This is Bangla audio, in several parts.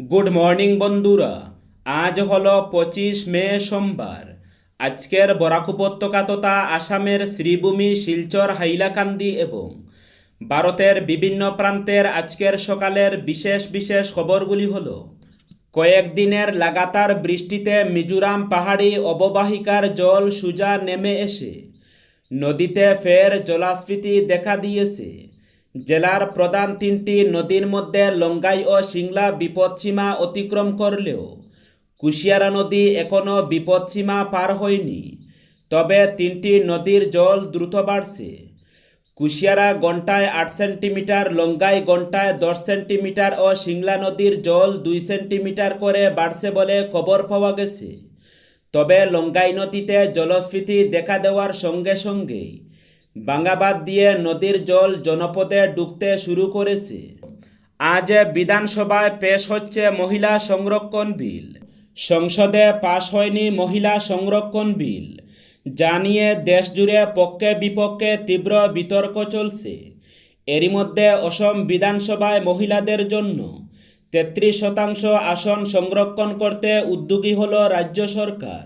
গুড মর্নিং বন্ধুরা। আজ হলো 25 মে সোমবার। আজকের বরাক উপত্যকা তথা আসামের শ্রীভূমি, শিলচর, হাইলাকান্দি এবং ভারতের বিভিন্ন প্রান্তের আজকের সকালের বিশেষ বিশেষ খবরগুলি হলো: কয়েকদিনের লাগাতার বৃষ্টিতে মিজোরাম পাহাড়ি অববাহিকার জল সোজা নেমে এসে নদীতে ফের জলস্ফীতি দেখা দিয়েছে। জেলার প্রধান তিনটি নদীর মধ্যে লঙ্গাই ও সিংলা বিপদসীমা অতিক্রম করলেও কুশিয়ারা নদী এখনও বিপদসীমা পার হয়নি। তবে তিনটি নদীর জল দ্রুত বাড়ছে। কুশিয়ারা ঘন্টায় 8 সেন্টিমিটার, লঙ্গাই ঘন্টায় 10 সেন্টিমিটার ও সিংলা নদীর জল 2 সেন্টিমিটার করে বাড়ছে বলে খবর পাওয়া গেছে। তবে লঙ্গাই নদীতে জলস্ফীতি দেখা দেওয়ার সঙ্গে সঙ্গেই বাঙ্গাবাদ দিয়ে নদীর জল জনপদে ঢুকতে শুরু করেছে। আজ বিধানসভায় পেশ হচ্ছে মহিলা সংরক্ষণ বিল। সংসদে পাশ হয়নি মহিলা সংরক্ষণ বিল, যা নিয়ে দেশজুড়ে পক্ষে বিপক্ষে তীব্র বিতর্ক চলছে। এরই মধ্যে অসম বিধানসভায় মহিলাদের জন্য 33% আসন সংরক্ষণ করতে উদ্যোগী হল রাজ্য সরকার।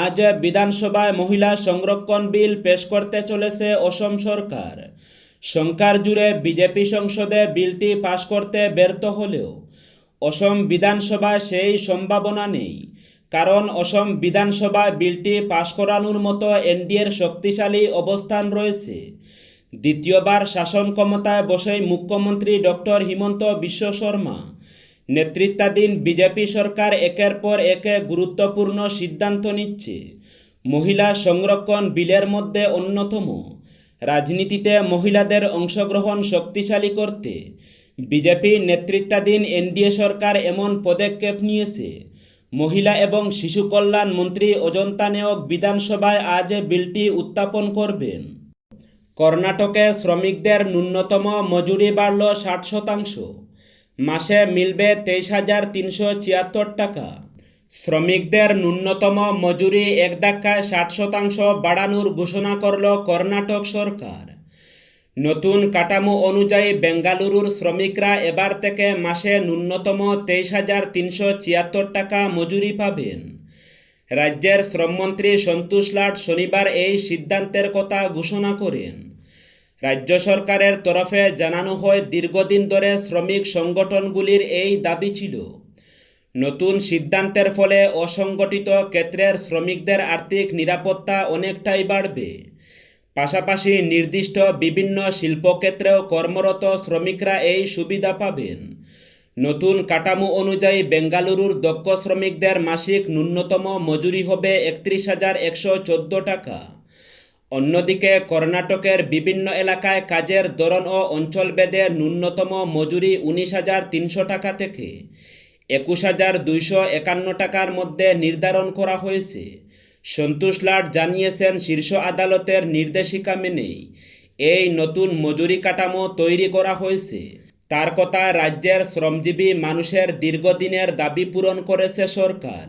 আজ বিধানসভায় মহিলা সংরক্ষণ বিল পেশ করতে চলেছে অসম সরকার। সংখ্যার জুড়ে বিজেপি সংসদে বিলটি পাশ করতে ব্যর্থ হলেও অসম বিধানসভায় সেই সম্ভাবনা নেই, কারণ অসম বিধানসভায় বিলটি পাশ করানোর মতো এনডিএর শক্তিশালী অবস্থান রয়েছে। দ্বিতীয়বার শাসন ক্ষমতায় বসেই মুখ্যমন্ত্রী ডক্টর হিমন্ত বিশ্ব শর্মা নেতৃত্বাধীন বিজেপি সরকার একের পর এক গুরুত্বপূর্ণ সিদ্ধান্ত নিচ্ছে। মহিলা সংরক্ষণ বিলের মধ্যে অন্যতম। রাজনীতিতে মহিলাদের অংশগ্রহণ শক্তিশালী করতে বিজেপি নেতৃত্বাধীন এনডিএ সরকার এমন পদক্ষেপ নিয়েছে। মহিলা এবং শিশু কল্যাণ মন্ত্রী অজন্তা নেওগ বিধানসভায় আজ বিলটি উত্থাপন করবেন। কর্ণাটকে শ্রমিকদের ন্যূনতম মজুরি বাড়ল 60%। মাসে মিলবে 23,376 টাকা। শ্রমিকদের ন্যূনতম মজুরি এক ধাক্কায় 60% বাড়ানোর ঘোষণা করল কর্ণাটক সরকার। নতুন কাঠামো অনুযায়ী বেঙ্গালুরুর শ্রমিকরা এবার থেকে মাসে ন্যূনতম 23,376 টাকা মজুরি পাবেন। রাজ্যের শ্রমমন্ত্রী সন্তোষ লাড শনিবার এই সিদ্ধান্তের কথা ঘোষণা করেন। রাজ্য সরকারের তরফে জানানো হয়, দীর্ঘদিন ধরে শ্রমিক সংগঠনগুলির এই দাবি ছিল। নতুন সিদ্ধান্তের ফলে অসংগঠিত ক্ষেত্রের শ্রমিকদের আর্থিক নিরাপত্তা অনেকটাই বাড়বে। পাশাপাশি নির্দিষ্ট বিভিন্ন শিল্পক্ষেত্রেও কর্মরত শ্রমিকরা এই সুবিধা পাবেন। নতুন কাঠামো অনুযায়ী বেঙ্গালুরুর দক্ষ শ্রমিকদের মাসিক ন্যূনতম মজুরি হবে 31,114 টাকা। অন্যদিকে কর্ণাটকের বিভিন্ন এলাকায় কাজের ধরন ও অঞ্চলভেদে ন্যূনতম মজুরি 19,300 টাকা থেকে 21,251 টাকার মধ্যে নির্ধারণ করা হয়েছে। সন্তোষ লাড জানিয়েছেন, শীর্ষ আদালতের নির্দেশিকা মেনেই এই নতুন মজুরি কাঠামো তৈরি করা হয়েছে। তার কথায়, রাজ্যের শ্রমজীবী মানুষের দীর্ঘদিনের দাবি পূরণ করেছে সরকার।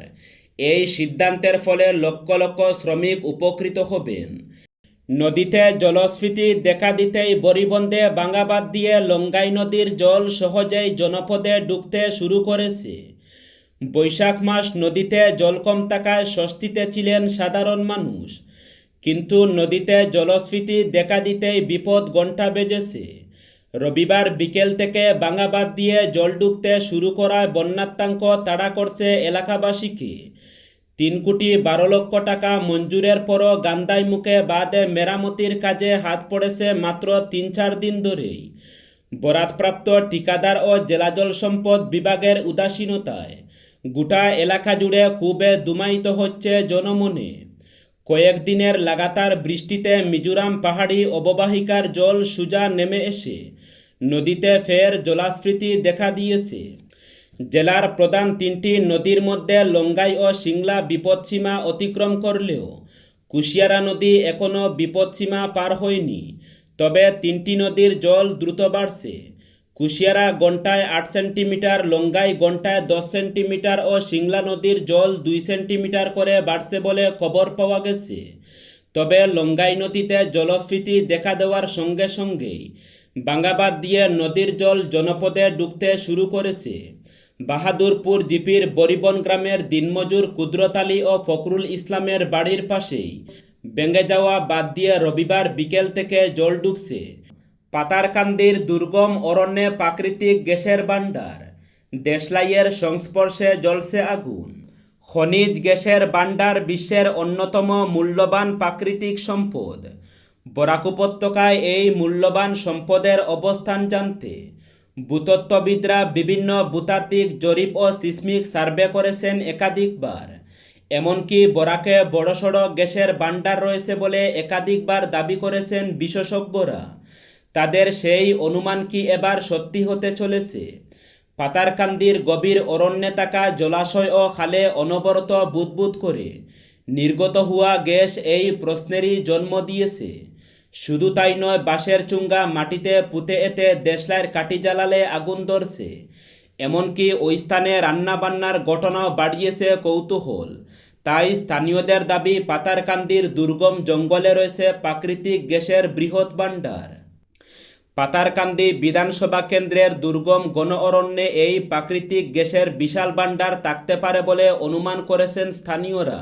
এই সিদ্ধান্তের ফলে লক্ষ লক্ষ শ্রমিক উপকৃত হবেন। নদীতে জলস্ফীতি দেখা দিতেই বরিবন্দে বাঙ্গাবাদ দিয়ে লঙ্গাই নদীর জল সহজেই জনপদে ঢুকতে শুরু করেছে। বৈশাখ মাস নদীতে জল কম থাকায় স্বস্তিতে ছিলেন সাধারণ মানুষ, কিন্তু নদীতে জলস্ফীতি দেখা দিতেই বিপদ ঘণ্টা বেজেছে। রবিবার বিকেল থেকে বাঙ্গাবাদ দিয়ে জল ঢুকতে শুরু করায় বন্যাত্মাঙ্ক তাড়া করছে এলাকাবাসীকে। 3,12,00,000 টাকা মঞ্জুরের পরও গান্ধাই মুখে বাঁধে মেরামতির কাজে হাত পড়েছে মাত্র 3-4 দিন ধরেই। বরাতপ্রাপ্ত ঠিকাদার ও জেলা জল সম্পদ বিভাগের উদাসীনতায় গোটা এলাকা জুড়ে ক্ষোভে ধুমায়িত হচ্ছে জনমনে। কয়েকদিনের লাগাতার বৃষ্টিতে মিজোরাম পাহাড়ি অববাহিকার জল সোজা নেমে এসে নদীতে ফের জলস্ফীতি দেখা দিয়েছে। জেলার প্রধান তিনটি নদীর মধ্যে লঙ্গাই ও সিংলা বিপদসীমা অতিক্রম করলেও কুশিয়ারা নদী এখনও বিপদসীমা পার হয়নি। তবে তিনটি নদীর জল দ্রুত বাড়ছে। কুশিয়ারা ঘন্টায় 8 সেন্টিমিটার, লঙ্গাই ঘন্টায় 10 সেন্টিমিটার ও সিংলা নদীর জল 2 সেন্টিমিটার করে বাড়ছে বলে খবর পাওয়া গেছে। তবে লঙ্গাই নদীতে জলস্ফীতি দেখা দেওয়ার সঙ্গে সঙ্গেই বাঙ্গাবাদ দিয়ে নদীর জল জনপদে ঢুকতে শুরু করেছে। বাহাদুরপুর জিপির বরিবন গ্রামের দিনমজুর কুদরত আলী ও ফখরুল ইসলামের বাড়ির পাশেই ভেঙে যাওয়া বাঁধ দিয়ে রবিবার বিকেল থেকে জল ঢুকছে। পাতারকান্দির দুর্গম অরণ্যে প্রাকৃতিক গ্যাসের ভাণ্ডার, দেশলাইয়ের সংস্পর্শে জ্বলছে আগুন। খনিজ গ্যাসের ভাণ্ডার বিশ্বের অন্যতম মূল্যবান প্রাকৃতিক সম্পদ। বরাক উপত্যকায় এই মূল্যবান সম্পদের অবস্থান জানতে ভূতত্ত্ববিদরা বিভিন্ন ভূতাত্ত্বিক জরিপ ও সিসমিক সার্ভে করেছেন একাধিকবার। এমনকি বরাকে বড়সড় গ্যাসের ভাণ্ডার রয়েছে বলে একাধিকবার দাবি করেছেন বিশেষজ্ঞরা। তাদের সেই অনুমান কি এবার সত্যি হতে চলেছে? পাতারকান্দির গভীর অরণ্যে থাকা জলাশয় ও খালে অনবরত বুদবুদ করে নির্গত হওয়া গ্যাস এই প্রশ্নেরই জন্ম দিয়েছে। শুধু তাই নয়, বাঁশের চুঙ্গা মাটিতে পুঁতে এতে দেশলাইয়ের কাঠি জ্বালালে আগুন ধরছে। এমনকি ওই স্থানে রান্নাবান্নার ঘটনাও বাড়িয়েছে কৌতূহল। তাই স্থানীয়দের দাবি, পাতারকান্দির দুর্গম জঙ্গলে রয়েছে প্রাকৃতিক গ্যাসের বৃহৎ ভাণ্ডার। পাতারকান্দি বিধানসভা কেন্দ্রের দুর্গম গণ অরণ্যে এই প্রাকৃতিক গ্যাসের বিশাল ভাণ্ডার থাকতে পারে বলে অনুমান করেছেন স্থানীয়রা।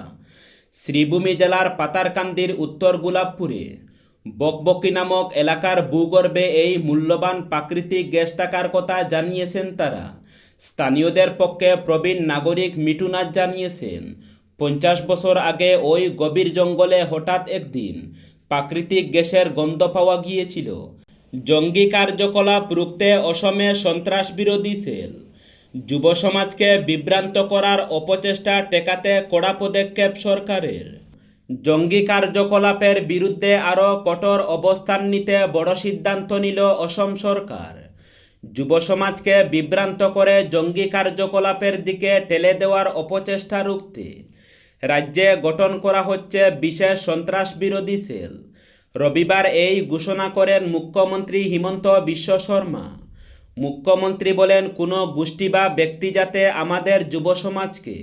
শ্রীভূমি জেলার পাতারকান্দির উত্তর গোলাপপুরে বকবকি নামক এলাকার ভূগর্ভে এই মূল্যবান প্রাকৃতিক গ্যাস থাকার কথা জানিয়েছেন তারা। স্থানীয়দের পক্ষে প্রবীণ নাগরিক মিঠু নাথ জানিয়েছেন, 50 বছর আগে ওই গভীর জঙ্গলে হঠাৎ একদিন প্রাকৃতিক গ্যাসের গন্ধ পাওয়া গিয়েছিল। জঙ্গি কার্যকলাপ রুখতে অসমে সন্ত্রাস বিরোধী সেল। যুব সমাজকে বিভ্রান্ত করার অপচেষ্টা ঠেকাতে কড়া পদক্ষেপ সরকারের। জঙ্গি কার্যকলাপের বিরুদ্ধে আরও কঠোর অবস্থান নিতে বড় সিদ্ধান্ত নিল অসম সরকার। যুব সমাজকে বিভ্রান্ত করে জঙ্গি কার্যকলাপের দিকে ঠেলে দেওয়ার অপচেষ্টা রুখতে রাজ্যে গঠন করা হচ্ছে বিশেষ সন্ত্রাস বিরোধী সেল। রবিবার এই ঘোষণা করেন মুখ্যমন্ত্রী হিমন্ত বিশ্ব শর্মা। মুখ্যমন্ত্রী বলেন, কোনো গোষ্ঠী বা ব্যক্তি যাতে আমাদের যুব সমাজকে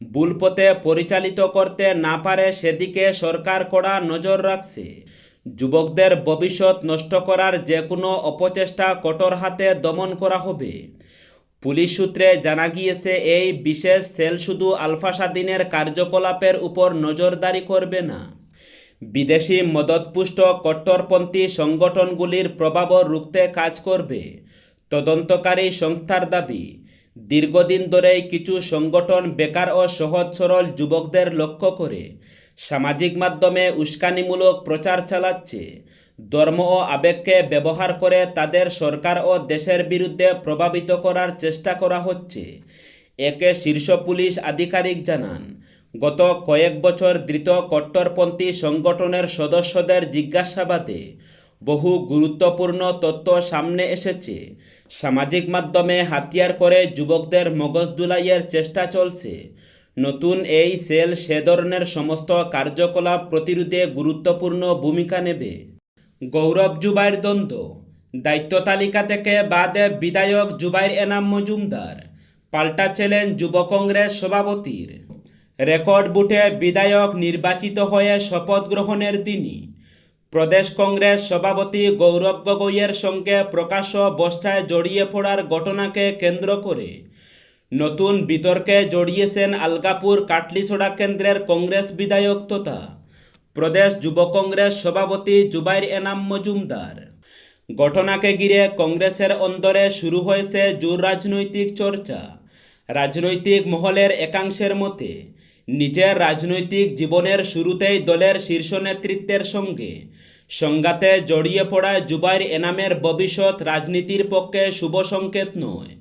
ভুল পথে পরিচালিত করতে না পারে সেদিকে সরকার কড়া নজর রাখছে। যুবকদের ভবিষ্যৎ নষ্ট করার যে কোনো অপচেষ্টা কঠোর হাতে দমন করা হবে। পুলিশ সূত্রে জানা গিয়েছে, এই বিশেষ সেল শুধু আলফা স্বাধীনের কার্যকলাপের উপর নজরদারি করবে না, বিদেশি মদতপুষ্ট কট্টরপন্থী সংগঠনগুলির প্রভাবও রুখতে কাজ করবে। তদন্তকারী সংস্থার দাবি, দীর্ঘদিন ধরেই কিছু সংগঠন বেকার ও সহজ সরল যুবকদের লক্ষ্য করে সামাজিক মাধ্যমে উস্কানিমূলক প্রচার চালাচ্ছে। ধর্ম ও আবেগকে ব্যবহার করে তাদের সরকার ও দেশের বিরুদ্ধে প্রভাবিত করার চেষ্টা করা হচ্ছে। একে শীর্ষ পুলিশ আধিকারিক জানান, গত কয়েক বছর ধৃত কট্টরপন্থী সংগঠনের সদস্যদের জিজ্ঞাসাবাদে বহু গুরুত্বপূর্ণ তথ্য সামনে এসেছে। সামাজিক মাধ্যমে হাতিয়ার করে যুবকদের মগজ ধুলাইয়ের চেষ্টা চলছে। নতুন এই সেল সে ধরনের সমস্ত কার্যকলাপ প্রতিরোধে গুরুত্বপূর্ণ ভূমিকা নেবে। গৌরব জুবাইর দ্বন্দ্ব, দায়িত্ব তালিকা থেকে বাদে বিধায়ক জুবাইর এনাম মজুমদার, পাল্টা চ্যালেঞ্জ যুব কংগ্রেস সভাপতির। রেকর্ড বুথে বিধায়ক নির্বাচিত হয়ে শপথ গ্রহণের দিনই প্রদেশ কংগ্রেস সভাপতি গৌরব গগৈয়ের সঙ্গে প্রকাশ্য বস্তায় জড়িয়ে পড়ার ঘটনাকে কেন্দ্র করে নতুন বিতর্কে জড়িয়েছেন আলগাপুর কাটলিছড়া কেন্দ্রের কংগ্রেস বিধায়ক তথা প্রদেশ যুব কংগ্রেস সভাপতি জুবাইর এনাম মজুমদার। ঘটনাকে ঘিরে কংগ্রেসের অন্দরে শুরু হয়েছে জোর রাজনৈতিক চর্চা। রাজনৈতিক মহলের একাংশের মতে, নিজের রাজনৈতিক জীবনের শুরুতেই দলের শীর্ষ নেতৃত্বের সঙ্গে সংঘাতে জড়িয়ে পড়ায় জুবাইর এনামের ভবিষ্যৎ রাজনীতির পক্ষে শুভ সংকেত নয়।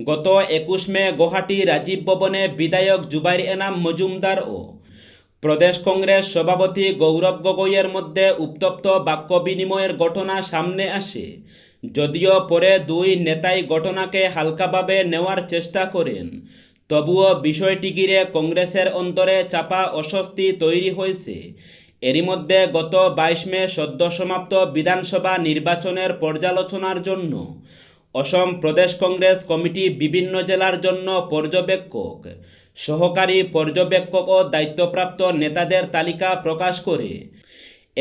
গত 21 মে গুয়াহাটি রাজীব ভবনে বিধায়ক জুবাইর এনাম মজুমদার ও প্রদেশ কংগ্রেস সভাপতি গৌরব গগৈয়ের মধ্যে উত্তপ্ত বাক্য বিনিময়ের ঘটনা সামনে আসে। যদিও পরে দুই নেতাই ঘটনাকে হালকাভাবে নেওয়ার চেষ্টা করেন, তবুও বিষয়টি ঘিরে কংগ্রেসের অন্তরে চাপা অস্বস্তি তৈরি হয়েছে। এরই মধ্যে গত 22 মে সদ্য সমাপ্ত বিধানসভা নির্বাচনের পর্যালোচনার জন্য অসম প্রদেশ কংগ্রেস কমিটি বিভিন্ন জেলার জন্য পর্যবেক্ষক, সহকারী পর্যবেক্ষক ও দায়িত্বপ্রাপ্ত নেতাদের তালিকা প্রকাশ করে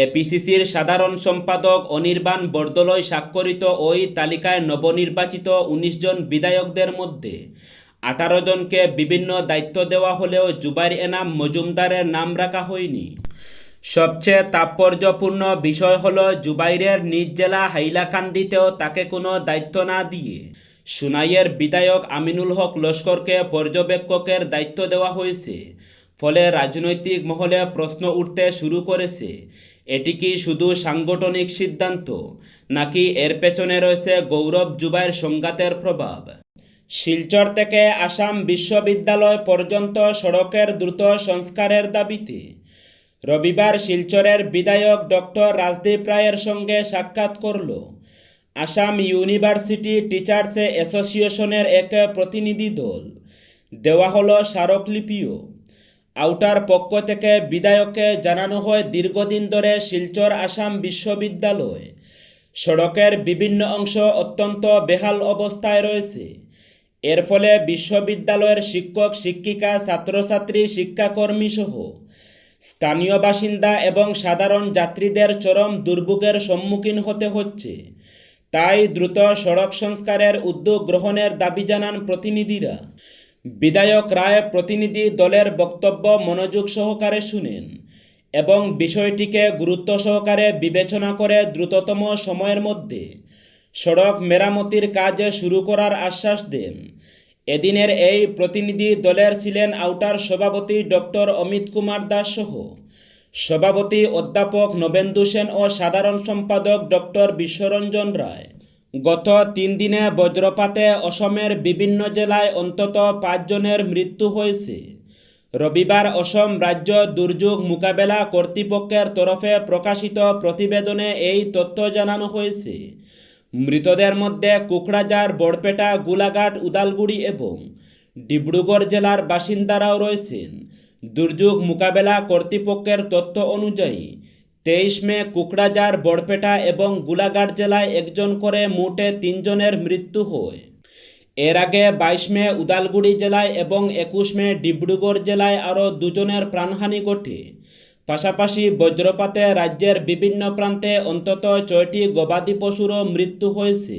এপিসিসির সাধারণ সম্পাদক অনির্বাণ বরদলৈ স্বাক্ষরিত ওই তালিকায় নবনির্বাচিত 19 জন বিধায়কদের মধ্যে 18 জনকে বিভিন্ন দায়িত্ব দেওয়া হলেও জুবাইর এনাম মজুমদারের নাম রাখা হয়নি। সবচেয়ে তাৎপর্যপূর্ণ বিষয় হলো জুবাইরের নিজ জেলা হাইলাকান্দিতেও তাকে কোনো দায়িত্ব না দিয়ে সুনাইয়ের বিধায়ক আমিনুল হক লস্করকে পর্যবেক্ষকের দায়িত্ব দেওয়া হয়েছে। ফলে রাজনৈতিক মহলে প্রশ্ন উঠতে শুরু করেছে, এটি কি শুধু সাংগঠনিক সিদ্ধান্ত, নাকি এর পেছনে রয়েছে গৌরব জুবাইর সংঘাতের প্রভাব? শিলচর থেকে আসাম বিশ্ববিদ্যালয় পর্যন্ত সড়কের দ্রুত সংস্কারের দাবিতে রবিবার শিলচরের বিধায়ক ডক্টর রাজদীপ রায়ের সঙ্গে সাক্ষাৎ করল আসাম ইউনিভার্সিটি টিচার্স অ্যাসোসিয়েশনের এক প্রতিনিধি দল। দেওয়া হলো স্মারকলিপিও। আউটার পক্ষ থেকে বিধায়ককে জানানো হয়, দীর্ঘদিন ধরে শিলচর আসাম বিশ্ববিদ্যালয় সড়কের বিভিন্ন অংশ অত্যন্ত বেহাল অবস্থায় রয়েছে। এর ফলে বিশ্ববিদ্যালয়ের শিক্ষক শিক্ষিকা ছাত্রছাত্রী শিক্ষাকর্মী সহ স্থানীয় বাসিন্দা এবং সাধারণ যাত্রীদের চরম দুর্ভোগের সম্মুখীন হতে হচ্ছে। তাই দ্রুত সড়ক সংস্কারের উদ্যোগ গ্রহণের দাবি জানান প্রতিনিধিরা। বিধায়ক রায় প্রতিনিধি দলের বক্তব্য মনোযোগ সহকারে শুনেন এবং বিষয়টিকে গুরুত্ব সহকারে বিবেচনা করে দ্রুততম সময়ের মধ্যে সড়ক মেরামতির কাজ শুরু করার আশ্বাস দেন। এদিনের এই প্রতিনিধি দলের ছিলেন আউটার সভাপতি ডক্টর অমিত কুমার দাস সহ সভাপতি অধ্যাপক নবেন্দু সেন ও সাধারণ সম্পাদক ডক্টর বিশ্বরঞ্জন রায়। গত 3 দিনে বজ্রপাতে অসমের বিভিন্ন জেলায় অন্তত 5 জনের মৃত্যু হয়েছে। রবিবার অসম রাজ্য দুর্যোগ মোকাবেলা কর্তৃপক্ষের তরফে প্রকাশিত প্রতিবেদনে এই তথ্য জানানো হয়েছে। মৃতদের মধ্যে কোকড়াঝাড়, বড়পেটা, গোলাঘাট, উদালগুড়ি এবং ডিব্রুগড় জেলার বাসিন্দারাও রয়েছেন। দুর্যোগ মোকাবেলা কর্তৃপক্ষের তথ্য অনুযায়ী 23 মে কোকড়াঝাড়, বড়পেটা এবং গোলাঘাট জেলায় 1 জন করে মোটে 3 জনের মৃত্যু হয়। এর আগে 22 মে উদালগুড়ি জেলায় এবং 21 মে ডিব্রুগড় জেলায় আরও 2 জনের প্রাণহানি ঘটে। পাশাপাশি বজ্রপাতে রাজ্যের বিভিন্ন প্রান্তে অন্তত 6টি গবাদি পশুরও মৃত্যু হয়েছে।